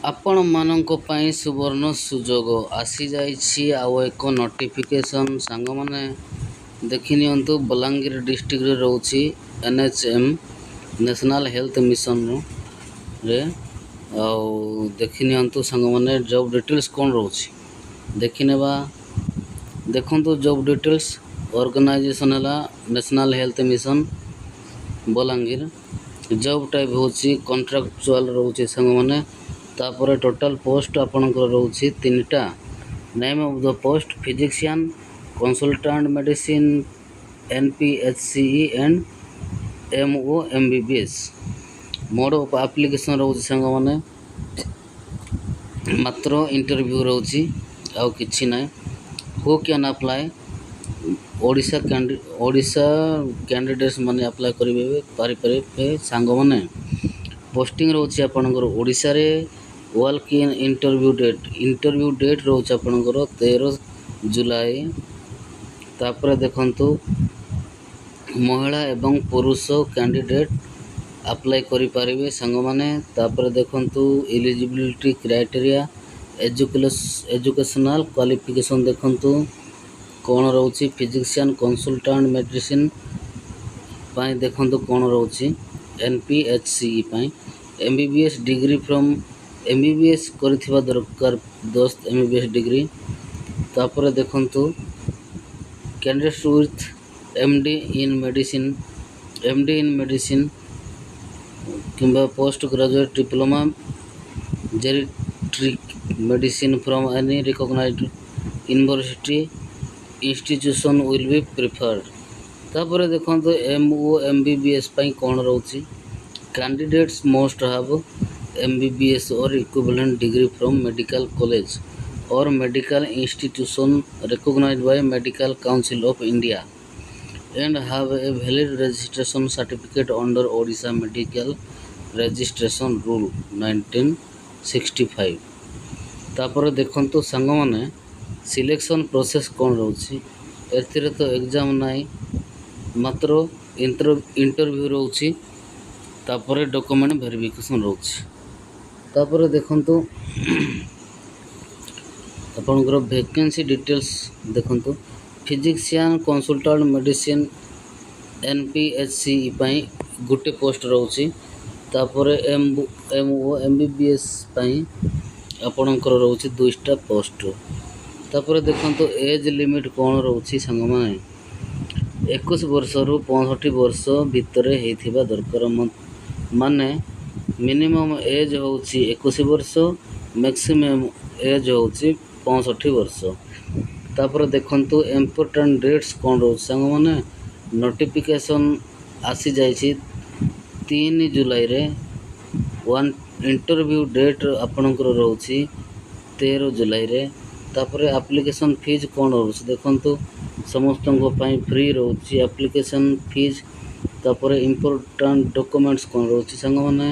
ଆପଣମାନଙ୍କ ପାଇଁ ସୁବର୍ଣ୍ଣ ସୁଯୋଗ ଆସିଯାଇଛି। ଆଉ ଏକ ନୋଟିଫିକେସନ୍ ସାଙ୍ଗମାନେ ଦେଖିନିଅନ୍ତୁ। ବଲାଙ୍ଗୀର ଡିଷ୍ଟ୍ରିକ୍ଟରେ ରହୁଛି NHM ନ୍ୟାସନାଲ୍ ହେଲ୍ଥ ମିଶନରେ। ଆଉ ଦେଖିନିଅନ୍ତୁ ସାଙ୍ଗମାନେ ଜବ୍ ଡିଟେଲ୍ସ କ'ଣ ରହୁଛି ଦେଖିନେବା। ଦେଖନ୍ତୁ ଜବ୍ ଡିଟେଲ୍ସ। ଅର୍ଗାନାଇଜେସନ୍ ହେଲା national health mission Bolangir. Job type ହେଉଛି କଣ୍ଟ୍ରାକ୍ଚୁଆଲ୍ ରହୁଛି ସାଙ୍ଗମାନେ। ତାପରେ ଟୋଟାଲ୍ ପୋଷ୍ଟ ଆପଣଙ୍କର ରହୁଛି 3ଟା। Name of the post physician consultant medicine NPHCE and MO MBBS। Mode of application ରହୁଛି ସାଙ୍ଗମାନେ ମାତ୍ର ଇଣ୍ଟରଭ୍ୟୁ ରହୁଛି, ଆଉ କିଛି ନାହିଁ। Who can apply? Odisha candidates ମାନେ ଆପ୍ଲାଏ ପାରିପାରିବେ ସାଙ୍ଗମାନେ। ପୋଷ୍ଟିଂ ରହୁଛି ଆପଣଙ୍କର ଓଡ଼ିଶାରେ। ୱାକ୍ ଇନ୍ ଇଣ୍ଟରଭ୍ୟୁ ଡେଟ୍ ରହୁଛି ଆପଣଙ୍କର 13 ଜୁଲାଇ। ତାପରେ ଦେଖନ୍ତୁ ମହିଳା ଏବଂ ପୁରୁଷ କ୍ୟାଣ୍ଡିଡେଟ୍ ଆପ୍ଲାଏ କରିପାରିବେ ସାଙ୍ଗମାନେ। ତାପରେ ଦେଖନ୍ତୁ ଏଲିଜିବିଲିଟି କ୍ରାଇଟେରିଆ, ଏଜୁକେସନାଲ୍ କ୍ୱାଲିଫିକେସନ୍ ଦେଖନ୍ତୁ କ'ଣ ରହୁଛି। ଫିଜିସିଆନ୍ କନସଲଟାଣ୍ଟ ମେଡ଼ିସିନ୍ ପାଇଁ ଦେଖନ୍ତୁ କ'ଣ ରହୁଛି। NPHCE ପାଇଁ MBBS ଡିଗ୍ରୀ ଫ୍ରମ୍ MBBS କରିଥିବା ଦରକାର, MBBS ଡିଗ୍ରୀ। ତାପରେ ଦେଖନ୍ତୁ candidates with MD in medicine କିମ୍ବା post graduate diploma geriatric medicine from any recognised university institution will be preferred. ତାପରେ ଦେଖନ୍ତୁ MO MBBS ପାଇଁ କ'ଣ ରହୁଛି। Candidates must have MBBS or equivalent degree from medical college or medical institution recognized by Medical Council of India and have a valid registration certificate under Odisha Medical Registration Rule 1965। ତାପରେ ଦେଖନ୍ତୁ ସାଙ୍ଗମାନେ selection process କ'ଣ ରହୁଛି। ଏଥିରେ ତ exam ନାହିଁ, ମାତ୍ର interview ରହୁଛି। ତାପରେ ଡକୁମେଣ୍ଟ ଭେରିଫିକେସନ୍ ରହୁଛି। ତାପରେ ଦେଖନ୍ତୁ ଆପଣଙ୍କର ଭେକେନ୍ସି ଡିଟେଲ୍ସ ଦେଖନ୍ତୁ। ଫିଜିସିଆନ୍ କନସଲଟାଣ୍ଟ ମେଡ଼ିସିନ୍ NPHCE ପାଇଁ ଗୋଟେ ପୋଷ୍ଟ ରହୁଛି। ତାପରେ MO MBBS ପାଇଁ ଆପଣଙ୍କର ରହୁଛି 2ଟା ପୋଷ୍ଟ। ତାପରେ ଦେଖନ୍ତୁ ଏଜ୍ ଲିମିଟ୍ କ'ଣ ରହୁଛି ସାଙ୍ଗମାନେ। 21 ବର୍ଷରୁ 65 ବର୍ଷ ଭିତରେ ହେଇଥିବା ଦରକାର। ମାନେ ମିନିମମ୍ ଏଜ୍ ହେଉଛି 21 ବର୍ଷ, ମ୍ୟାକ୍ସିମମ୍ ଏଜ୍ ହେଉଛି 65 ବର୍ଷ। ତାପରେ ଦେଖନ୍ତୁ ଇମ୍ପୋର୍ଟାଣ୍ଟ ଡେଟ୍ସ କ'ଣ ରହୁଛି ସାଙ୍ଗମାନେ। ନୋଟିଫିକେସନ୍ ଆସିଯାଇଛି 3 ଜୁଲାଇରେ। ଇଣ୍ଟରଭ୍ୟୁ ଡେଟ୍ ଆପଣଙ୍କର ରହୁଛି 13 ଜୁଲାଇରେ। ତାପରେ ଆପ୍ଲିକେସନ୍ ଫିଜ୍ କ'ଣ ରହୁଛି ଦେଖନ୍ତୁ। ସମସ୍ତଙ୍କ ପାଇଁ ଫ୍ରି ରହୁଛି ଆପ୍ଲିକେସନ୍ ଫିଜ୍। ତାପରେ ଇମ୍ପୋର୍ଟାଣ୍ଟ ଡକୁମେଣ୍ଟସ୍ କ'ଣ ରହୁଛି ସାଙ୍ଗମାନେ।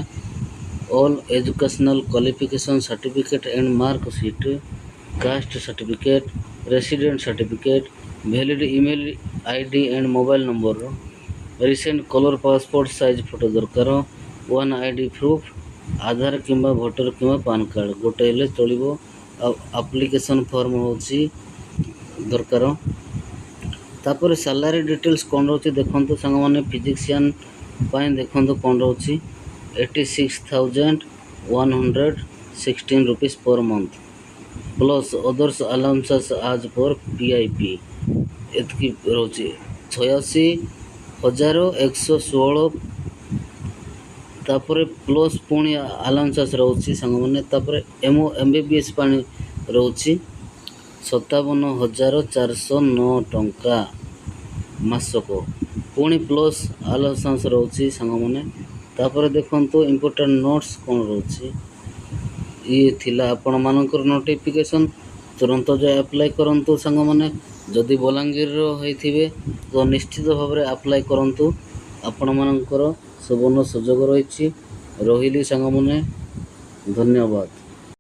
All educational qualification certificate and mark sheet, caste certificate, resident certificate, valid email ID and mobile number, recent colour passport size photo ଦରକାର, ୱାନ୍ ID ପ୍ରୁଫ୍, ଆଧାର କିମ୍ବା ଭୋଟର କିମ୍ବା PAN card ଗୋଟେ ହେଲେ ଚଳିବ। ଆଉ ଆପ୍ଲିକେସନ୍ ଫର୍ମ ହେଉଛି ଦରକାର। ତାପରେ ସାଲାରୀ ଡିଟେଲ୍ସ କ'ଣ ରହୁଛି ଦେଖନ୍ତୁ ସାଙ୍ଗମାନେ। ଫିଜିସିଆନ୍ ପାଇଁ ଦେଖନ୍ତୁ କ'ଣ ରହୁଛି। 86,116 rupees per month plus others allowances as per PIP ଏତିକି ରହୁଛି 86,116। ତାପରେ ପ୍ଲସ୍ ପୁଣି ଆଲାଉନ୍ସେସ୍ ରହୁଛି ସାଙ୍ଗମାନେ। ତାପରେ MO MBBS ପାଇଁ ରହୁଛି 57,409 ଟଙ୍କା ମାସକ, ପୁଣି ପ୍ଲସ୍ ଆଲାଉନ୍ସେସ୍ ରହୁଛି ସାଙ୍ଗମାନେ। ତାପରେ ଦେଖନ୍ତୁ ଇମ୍ପୋର୍ଟାଣ୍ଟ ନୋଟ୍ସ କ'ଣ ରହୁଛି। ଇଏ ଥିଲା ଆପଣମାନଙ୍କର ନୋଟିଫିକେସନ୍। ତୁରନ୍ତ ଯାଇ ଆପ୍ଲାଏ କରନ୍ତୁ ସାଙ୍ଗମାନେ। ଯଦି ବଲାଙ୍ଗୀରର ହୋଇଥିବେ ତ ନିଶ୍ଚିତ ଭାବରେ ଆପ୍ଲାଏ କରନ୍ତୁ। ଆପଣମାନଙ୍କର ସୁବର୍ଣ୍ଣ ସୁଯୋଗ ରହିଛି। ରହିଲି ସାଙ୍ଗମାନେ, ଧନ୍ୟବାଦ।